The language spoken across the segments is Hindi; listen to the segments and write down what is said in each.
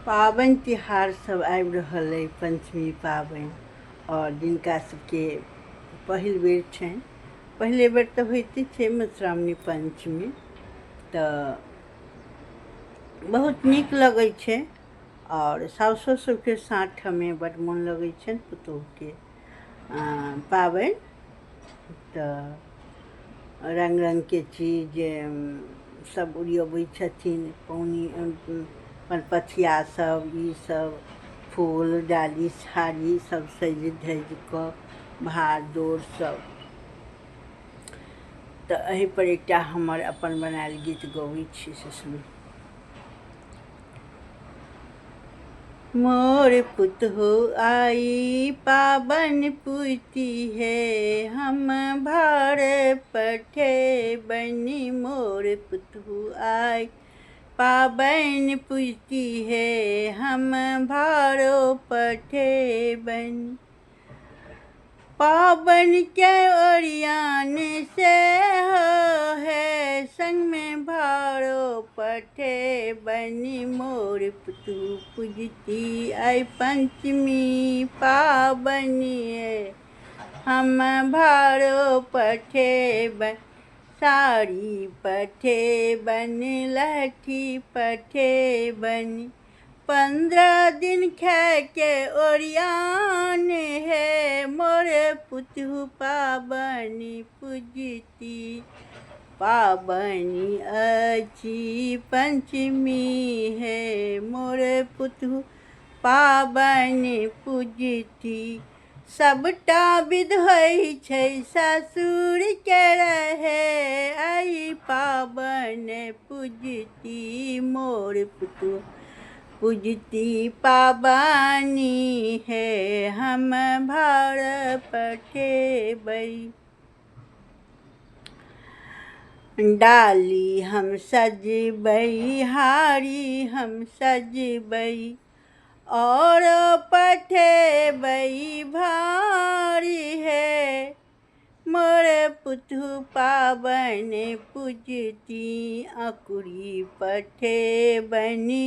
पाबनि तिहार सब आबि रहल अइ पंचमी पाबनि और जिनका सबके पहिल बेर छनि। पहिले बेर तऽ होइते छै मधुश्रावणी पंचमी, तऽ बहुत नीक लगै छै और साउसो सबके साँठमे बड्ड मोन लगै छनि पुतोहूके पाबनि। तऽ रंग रंगके चीज सब उड़ियबै छथिन, पौनी पनपथिया सब, ई सब फूल डाली साड़ी सब सजि धजि कऽ भाड़ दोर सब। तऽ एहिपर एकटा हमर अपन बनायल गीत गबै छी, से सुनू। मोर पुतहु आई पाबनि पूजती है, हम भार पठेबनि। मोर पुतहु आई पाबनि पूजती है, हम भारो पठेबनि। पाबनि के ओरियान से हो है, संग में भारो पठेबनि। मोर पुतहु पूजती आई पंचमी पाबनि है, हम भारो पठेबनि। साड़ी पठेबनि, लहठी पठेबनि, 15 दिन खाए के ओरियान है। मोर पुतहु पाबनि पूजती, पाबनि अछि पंचमी है। मोर पुतहु पाबनि पूजती, सबटा विध होइ छै ससुर के रहे, आई पाबनि पूजती। मोर पुतहु पूजती पाबनि है, हम भार पठेबै। डाली हम सजबै, हारी हम सजबै, और पठेबै भारी है। मोर पुतहु पाबनि पूजती, अंकुरी पठेबनि,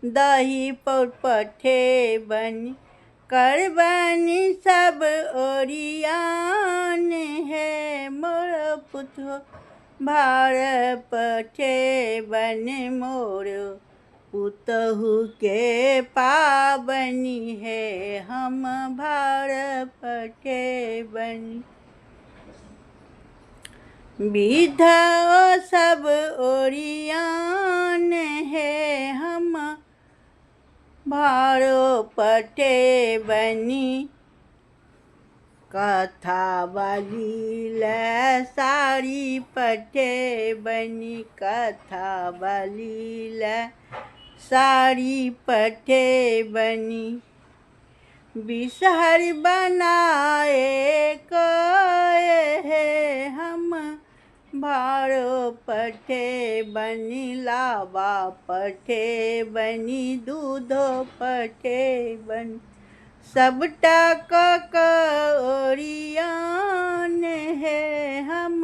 दही पौर पठेबनि, करबनि सब ओरियान है। मोर पुतहु भार पठेबनि, मोर पुतहु के पाबनि है, हम भार पठेबनि। विधा सब ओरियान है, हम भारो पठेबनि। कथा वाली ले साड़ी पठेबनि, कथा वाली ले साड़ी पठेबनि। बिसहर बनाए कए है, हम भारो पठेबनि। लावा पठेबनि, दूधो पठेबनि, सबटा कऽ ओरियान है, हम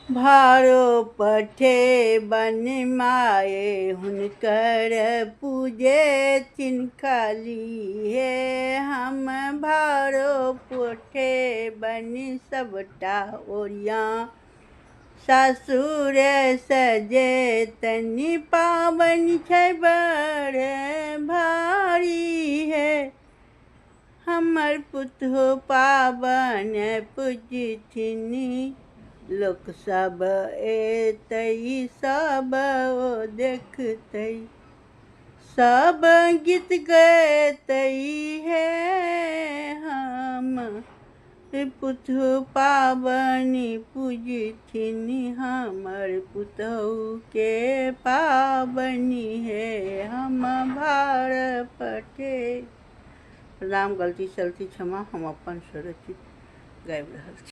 भारो पठेबनि। माए हुनकर पूजेथिन खाली है, हम भारो पठेबनि। सबटा ओरियान ससुर सजेतनि, पाबनि छै बड़ भारी है। हमर पुतहु पाबनि पूजथिन, लोक सब एतै सब ओ देखतै, सब गीत गैतै है। हम पुतहु पाबनि पूजथिन, हमर पुतहु के पाबनि है, हम भार पठे। प्रणाम, गलती सलती क्षमा, हम अपन स्वरचित गाबि रहल छी।